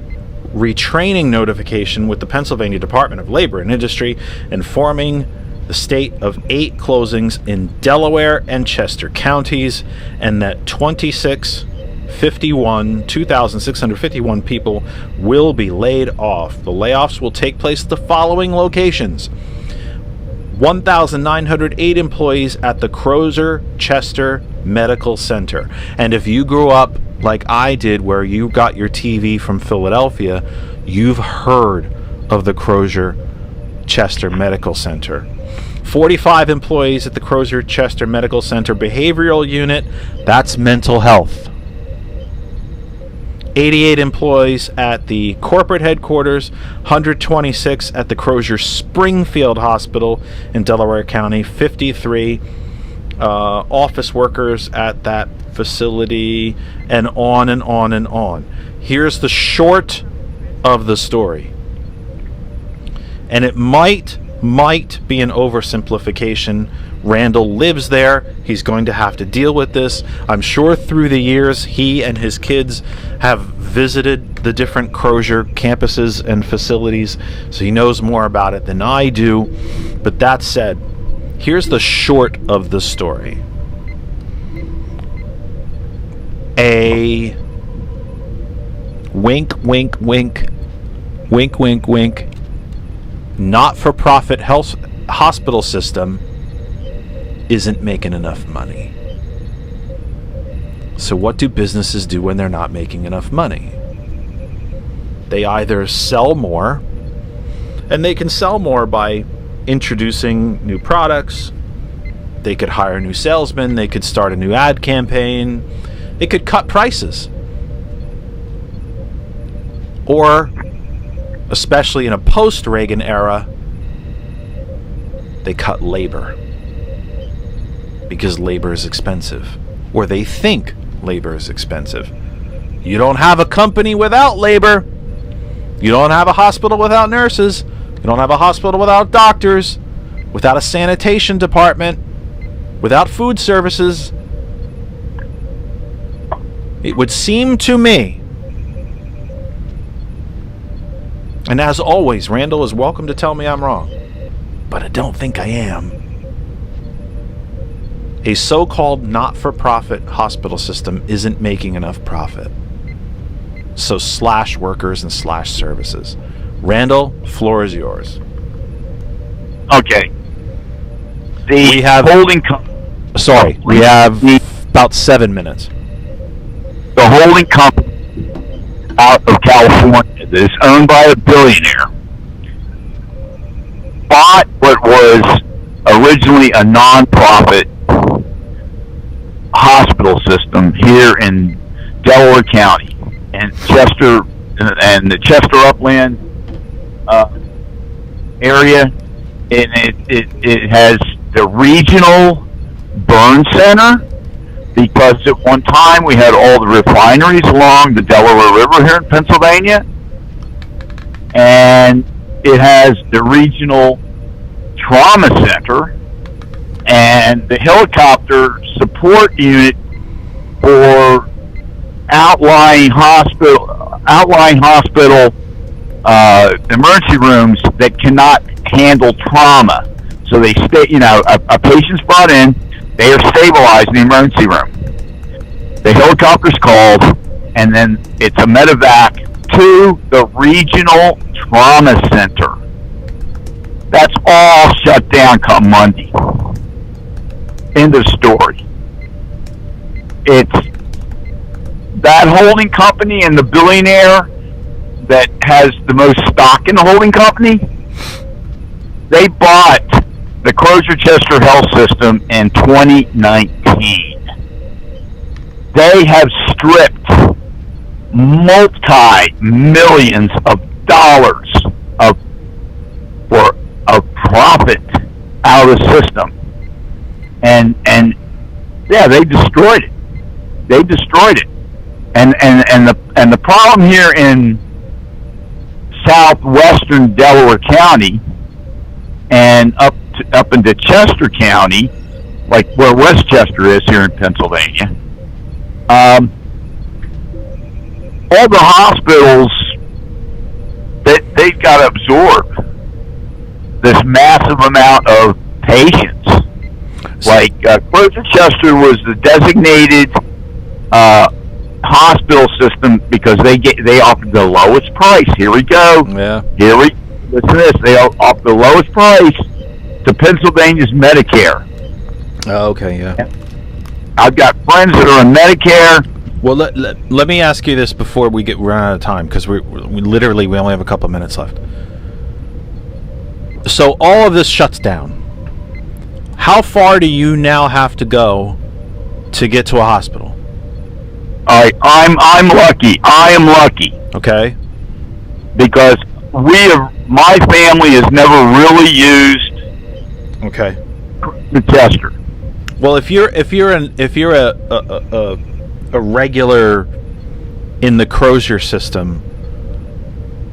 retraining notification with the Pennsylvania Department of Labor and Industry, informing the state of 8 closings in Delaware and Chester counties, and that 2,651 people will be laid off. The layoffs will take place at the following locations: 1,908 employees at the Crozer Chester Medical Center. And if you grew up like I did, where you got your TV from Philadelphia, you've heard of the Crozer Chester Medical Center. 45 employees at the Crozer Chester Medical Center Behavioral Unit, that's mental health. 88 employees at the corporate headquarters, 126 at the Crozer Springfield Hospital in Delaware County, 53 office workers at that facility, and on and on and on. Here's the short of the story. And it might be an oversimplification. Randall lives there. He's going to have to deal with this. I'm sure through the years he and his kids have visited the different Crozer campuses and facilities, so he knows more about it than I do. But that said, here's the short of the story. A wink, wink, wink, wink, wink, wink, not-for-profit health hospital system isn't making enough money. So what do businesses do when they're not making enough money? They either sell more, and they can sell more by introducing new products. They could hire new salesmen. They could start a new ad campaign. They could cut prices. Or, especially in a post-Reagan era, they cut labor. Because labor is expensive. Or they think labor is expensive. You don't have a company without labor. You don't have a hospital without nurses. You don't have a hospital without doctors, without a sanitation department, without food services. It would seem to me, and as always, Randall is welcome to tell me I'm wrong, but I don't think I am. A so-called not-for-profit hospital system isn't making enough profit. So slash workers and slash services. Randall, floor is yours. Okay. We have about 7 minutes. The holding company out of California that is owned by a billionaire bought what was originally a non-profit hospital system here in Delaware County and Chester and the Chester Upland area, and it has the regional burn center, because at one time we had all the refineries along the Delaware River here in Pennsylvania, and it has the regional trauma center and the helicopter support unit for outlying hospital emergency rooms that cannot handle trauma. So they stay, a patient's brought in, they are stabilized in the emergency room. The helicopter's called, and then it's a medevac to the regional trauma center. That's all shut down come Monday. End of story. It's that holding company and the billionaire that has the most stock in the holding company. They bought the Crozer Chester Health System in 2019. They have stripped multi-millions of dollars of profit out of the system, and yeah, they destroyed it. And the problem here in southwestern Delaware County and up into Chester County, like where Westchester is here in Pennsylvania. All the hospitals they've got to absorb this massive amount of patients. Like Chester was the designated hospital system because they offered the lowest price. Here we go. Yeah. Listen to this. They offer the lowest price to Pennsylvania's Medicare. Oh, okay, yeah. I've got friends that are on Medicare. Well, let me ask you this before we run out of time, because we only have a couple minutes left. So all of this shuts down. How far do you now have to go to get to a hospital? I'm lucky. I am lucky. Okay. Because my family has never really used the Chester. Well, if you're a regular in the Crozier system,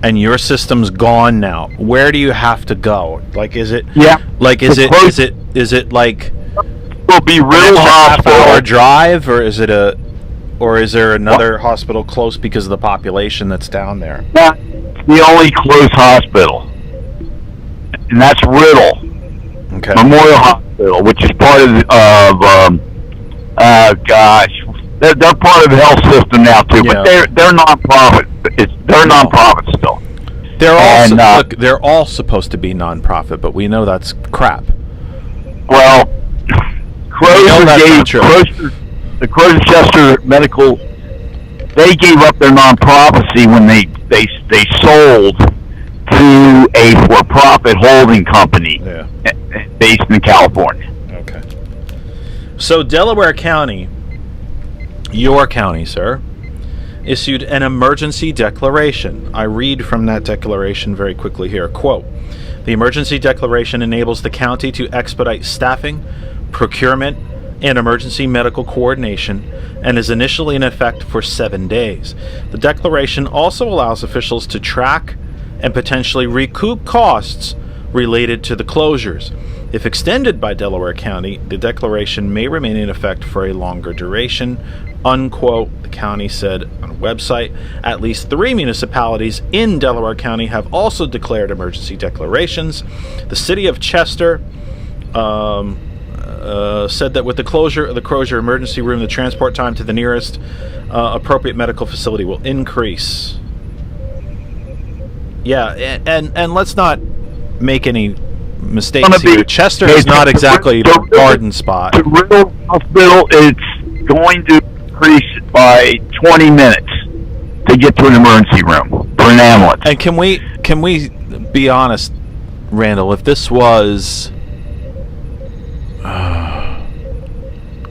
and your system's gone now, where do you have to go? Like, is it? Yeah. Like, is it like? Will be real hospital. Half-hour drive, or is there another hospital close because of the population that's down there? Yeah, the only close hospital, and that's Riddle Memorial Hospital, which is part of they're part of the health system now too, but they're nonprofit. They're nonprofit still. They're all supposed to be nonprofit, but we know that's crap. Well, the Chester Medical, they gave up their nonprofitcy when they sold to a for-profit holding company based in California. Okay. So Delaware County, your county, sir, issued an emergency declaration. I read from that declaration very quickly here. Quote, the emergency declaration enables the county to expedite staffing, procurement, and emergency medical coordination, and is initially in effect for 7 days. The declaration also allows officials to track and potentially recoup costs related to the closures. If extended by Delaware County, the declaration may remain in effect for a longer duration, unquote, the county said on a website. At least 3 municipalities in Delaware County have also declared emergency declarations. The city of Chester said that with the closure of the Crozier emergency room, the transport time to the nearest appropriate medical facility will increase. Yeah, and let's not make any mistakes here. Chester is not exactly the garden spot. The Riddle Hospital, it's going to increase by 20 minutes to get to an emergency room for an ambulance. And can we be honest, Randall? If this was, I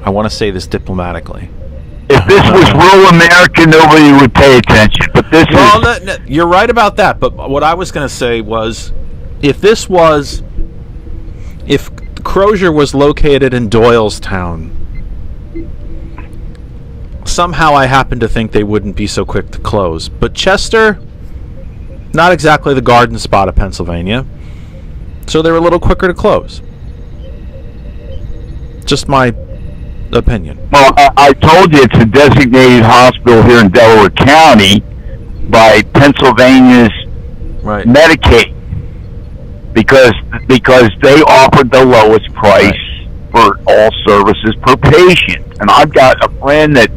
want to say this diplomatically. If this was rural America, nobody would pay attention. But this is... you're right about that. But what I was going to say was, if Crozier was located in Doylestown, somehow I happen to think they wouldn't be so quick to close. But Chester, not exactly the garden spot of Pennsylvania, so they were a little quicker to close. Just my opinion. Well, I told you it's a designated hospital here in Delaware County by Pennsylvania's Medicaid because they offered the lowest price for all services per patient. And I've got a friend that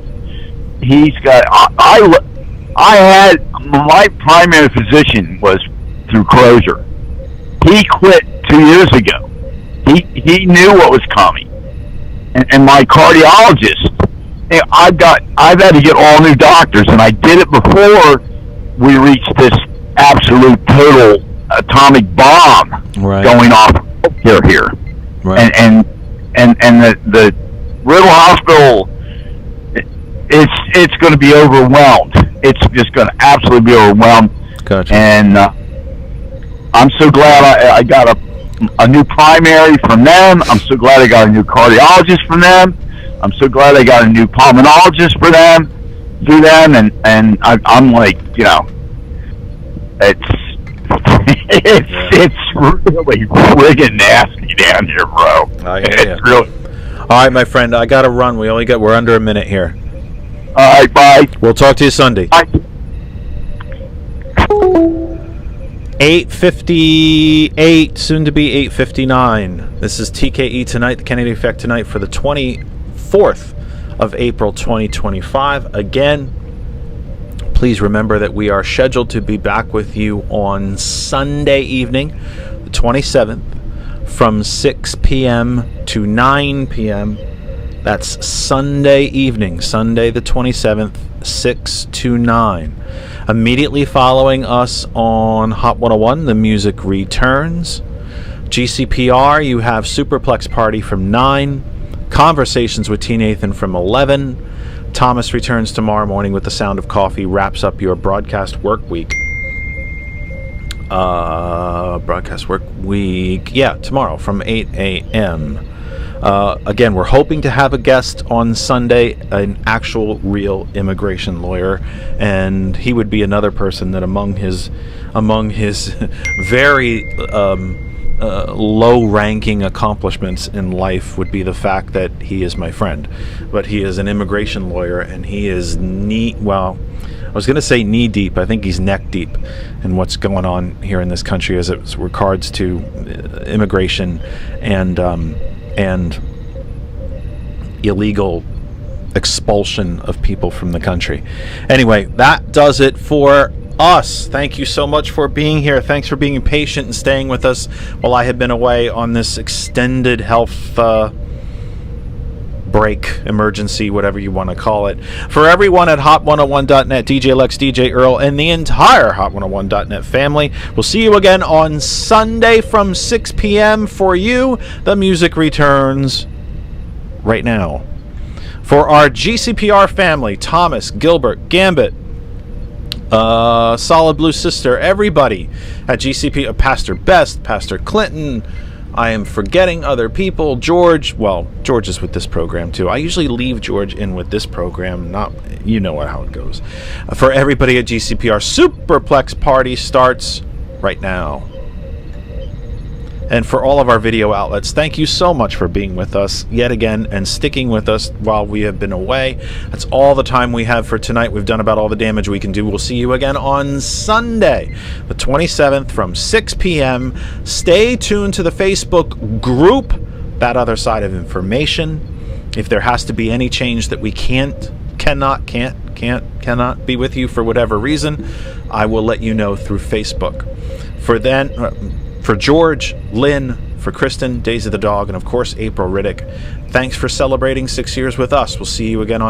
he's got. I had my primary physician was through Crozier. He quit 2 years ago. He knew what was coming. And my cardiologist, I've had to get all new doctors, and I did it before we reached this absolute total atomic bomb going off here. Right. And the Riddle Hospital, it's going to be overwhelmed. It's just going to absolutely be overwhelmed. Gotcha. And I'm so glad I got a new primary from them. I'm so glad I got a new cardiologist from them. I'm so glad I got a new pulmonologist through them. And I'm like, it's It's really friggin' nasty down here, bro. I hear It's ya. really. All right, my friend, I gotta run. We're under a minute here. All right, bye. We'll talk to you Sunday. Bye. 8:58, soon to be 8:59. This is TKE Tonight, the Kennedy Effect Tonight for the 24th of April 2025. Again, please remember that we are scheduled to be back with you on Sunday evening, the 27th, from 6 p.m. to 9 p.m. That's Sunday evening, Sunday the 27th, 6 to 9. Immediately following us on Hot 101, the music returns. GCPR, you have Superplex Party from 9. Conversations with T. Nathan from 11. Thomas returns tomorrow morning with The Sound of Coffee, wraps up your broadcast work week. Yeah, tomorrow from 8 a.m. Again, we're hoping to have a guest on Sunday, an actual real immigration lawyer, and he would be another person that among his very low-ranking accomplishments in life would be the fact that he is my friend. But he is an immigration lawyer, and he is I was going to say knee-deep. I think he's neck-deep in what's going on here in this country as it regards to immigration and illegal expulsion of people from the country. Anyway, that does it for us. Thank you so much for being here. Thanks for being patient and staying with us while I have been away on this extended health break, emergency, whatever you want to call it. For everyone at hot101.net, DJ Lex, DJ Earl, and the entire hot101.net family, we'll see you again on Sunday from 6 p.m. for you. The music returns right now. For our GCPR family, Thomas, Gilbert, Gambit, Solid Blue Sister, everybody at GCP, Pastor Best, Pastor Clinton, I am forgetting other people. George is with this program too. I usually leave George in with this program, you know how it goes. For everybody at GCPR, Superplex Party starts right now. And for all of our video outlets, thank you so much for being with us yet again and sticking with us while we have been away. That's all the time we have for tonight. We've done about all the damage we can do. We'll see you again on Sunday, the 27th from 6 p.m. Stay tuned to the Facebook group, That Other Side of Information. If there has to be any change that we cannot be with you for whatever reason, I will let you know through Facebook. For George, Lynn, for Kristen, Daisy the dog, and of course April Riddick, thanks for celebrating 6 years with us. We'll see you again on